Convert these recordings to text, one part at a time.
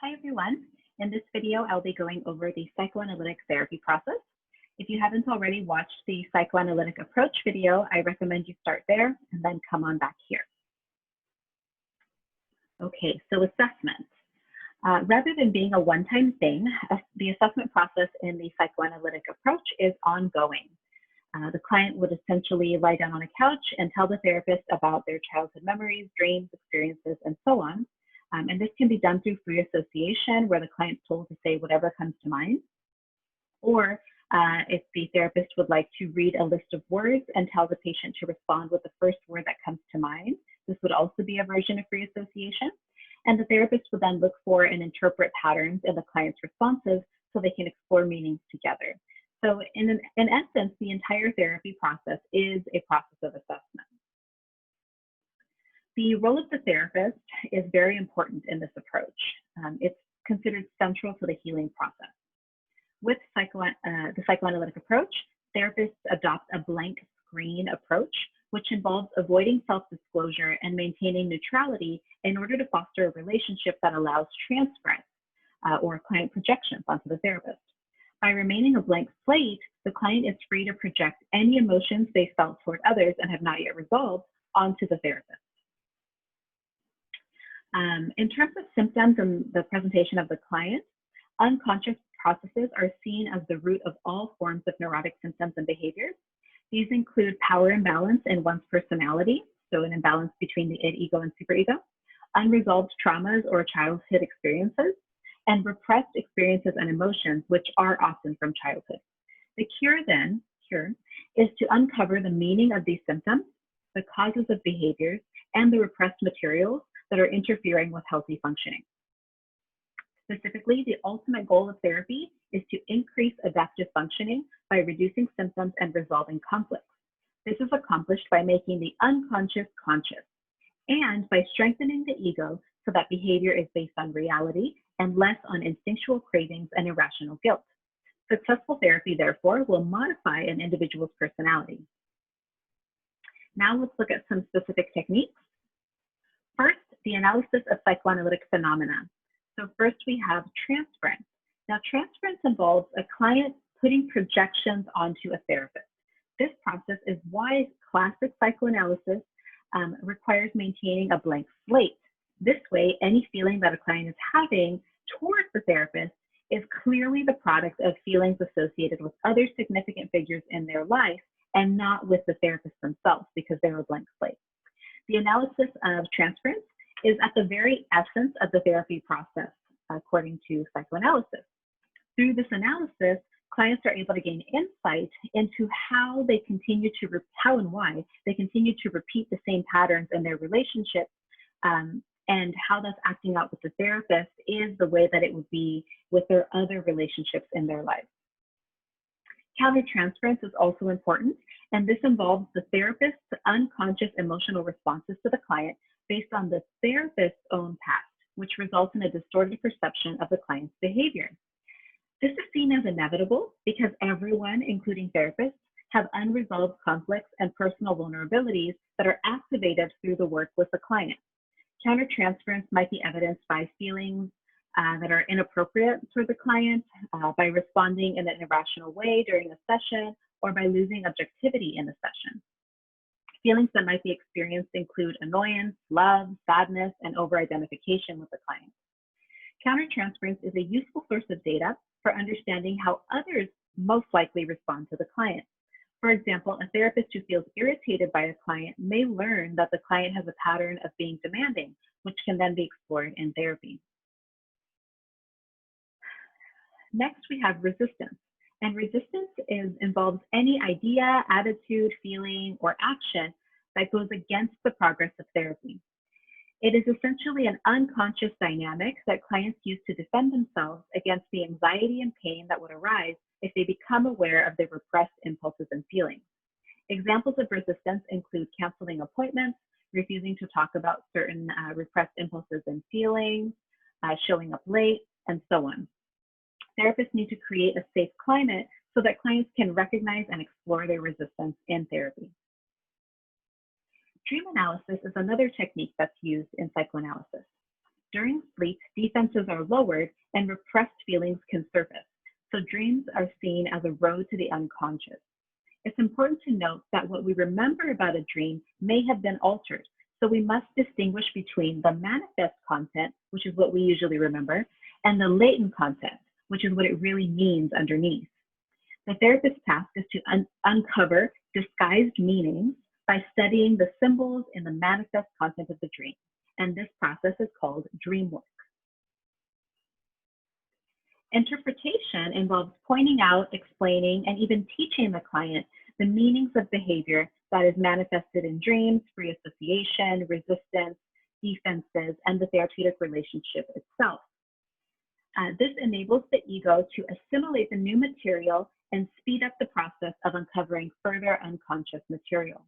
Hi everyone. In this video, I'll be going over the psychoanalytic therapy process. If you haven't already watched the psychoanalytic approach video, I recommend you start there and then come on back here. Okay, so assessment. Rather than being a one-time thing, the assessment process in the psychoanalytic approach is ongoing. The client would essentially lie down on a couch and tell the therapist about their childhood memories, dreams, experiences, and so on. And this can be done through free association, where the client's told to say whatever comes to mind. Or if the therapist would like to read a list of words and tell the patient to respond with the first word that comes to mind, this would also be a version of free association. And the therapist would then look for and interpret patterns in the client's responses so they can explore meanings together. So in essence, the entire therapy process is a process of assessment. The role of the therapist is very important in this approach. It's considered central to the healing process. With the psychoanalytic approach, therapists adopt a blank screen approach, which involves avoiding self-disclosure and maintaining neutrality in order to foster a relationship that allows transference or client projections onto the therapist. By remaining a blank slate, the client is free to project any emotions they felt toward others and have not yet resolved onto the therapist. In terms of symptoms and the presentation of the client, unconscious processes are seen as the root of all forms of neurotic symptoms and behaviors. These include power imbalance in one's personality, so an imbalance between the id, ego, and superego, unresolved traumas or childhood experiences, and repressed experiences and emotions, which are often from childhood. The cure is to uncover the meaning of these symptoms, the causes of behaviors, and the repressed materials that are interfering with healthy functioning. Specifically, the ultimate goal of therapy is to increase adaptive functioning by reducing symptoms and resolving conflicts. This is accomplished by making the unconscious conscious and by strengthening the ego so that behavior is based on reality and less on instinctual cravings and irrational guilt. Successful therapy, therefore, will modify an individual's personality. Now let's look at some specific techniques. First, the analysis of psychoanalytic phenomena. So first we have transference. Now transference involves a client putting projections onto a therapist. This process is why classic psychoanalysis requires maintaining a blank slate. This way, any feeling that a client is having towards the therapist is clearly the product of feelings associated with other significant figures in their life and not with the therapist themselves, because they're a blank slate. The analysis of transference is at the very essence of the therapy process, according to psychoanalysis. Through this analysis, clients are able to gain insight into how and why they continue to repeat the same patterns in their relationships, and how that's acting out with the therapist is the way that it would be with their other relationships in their life. Countertransference is also important, and this involves the therapist's unconscious emotional responses to the client based on the therapist's own past, which results in a distorted perception of the client's behavior. This is seen as inevitable because everyone, including therapists, have unresolved conflicts and personal vulnerabilities that are activated through the work with the client. Countertransference might be evidenced by feelings that are inappropriate for the client, by responding in an irrational way during a session, or by losing objectivity in the session. Feelings that might be experienced include annoyance, love, sadness, and over-identification with the client. Countertransference is a useful source of data for understanding how others most likely respond to the client. For example, a therapist who feels irritated by a client may learn that the client has a pattern of being demanding, which can then be explored in therapy. Next, we have resistance. And resistance involves any idea, attitude, feeling, or action that goes against the progress of therapy. It is essentially an unconscious dynamic that clients use to defend themselves against the anxiety and pain that would arise if they become aware of their repressed impulses and feelings. Examples of resistance include canceling appointments, refusing to talk about certain repressed impulses and feelings, showing up late, and so on. Therapists need to create a safe climate so that clients can recognize and explore their resistance in therapy. Dream analysis is another technique that's used in psychoanalysis. During sleep, defenses are lowered and repressed feelings can surface. So dreams are seen as a road to the unconscious. It's important to note that what we remember about a dream may have been altered. So we must distinguish between the manifest content, which is what we usually remember, and the latent content, which is what it really means underneath. The therapist's task is to uncover disguised meanings by studying the symbols in the manifest content of the dream. And this process is called dream work. Interpretation involves pointing out, explaining, and even teaching the client the meanings of behavior that is manifested in dreams, free association, resistance, defenses, and the therapeutic relationship itself. This enables the ego to assimilate the new material and speed up the process of uncovering further unconscious material.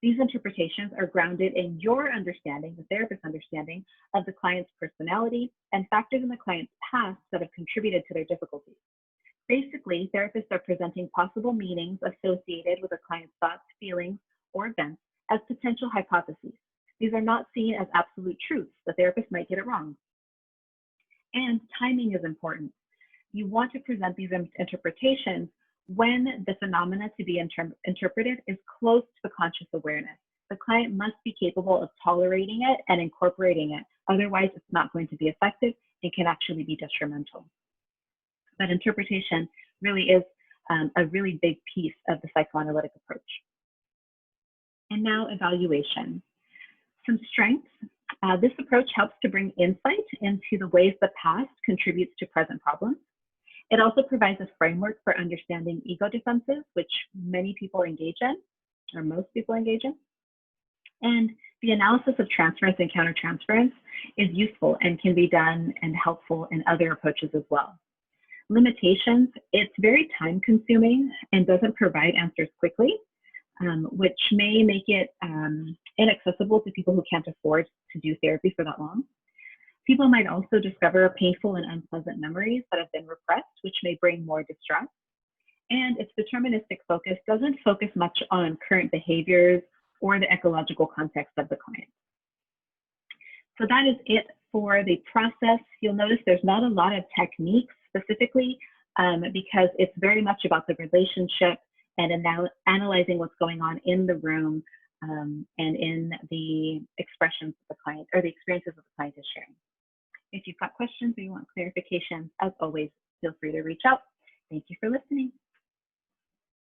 These interpretations are grounded in your understanding, the therapist's understanding, of the client's personality and factors in the client's past that have contributed to their difficulties. Basically, therapists are presenting possible meanings associated with a client's thoughts, feelings, or events as potential hypotheses. These are not seen as absolute truths. The therapist might get it wrong. And timing is important. You want to present these interpretations when the phenomena to be interpreted is close to the conscious awareness. The client must be capable of tolerating it and incorporating it. Otherwise, it's not going to be effective and can actually be detrimental. But interpretation really is a really big piece of the psychoanalytic approach. And now evaluation. Some strengths. This approach helps to bring insight into the ways the past contributes to present problems. It also provides a framework for understanding ego defenses, which many people engage in, or most people engage in. And the analysis of transference and countertransference is useful and can be done and helpful in other approaches as well. Limitations, it's very time consuming and doesn't provide answers quickly, which may make it inaccessible to people who can't afford to do therapy for that long. People might also discover painful and unpleasant memories that have been repressed, which may bring more distress. And its deterministic focus doesn't focus much on current behaviors or the ecological context of the client. So that is it for the process. You'll notice there's not a lot of techniques specifically because it's very much about the relationship and analyzing what's going on in the room and in the expressions of the client or the experiences that the client is sharing. If you've got questions or you want clarification, as always, feel free to reach out. Thank you for listening.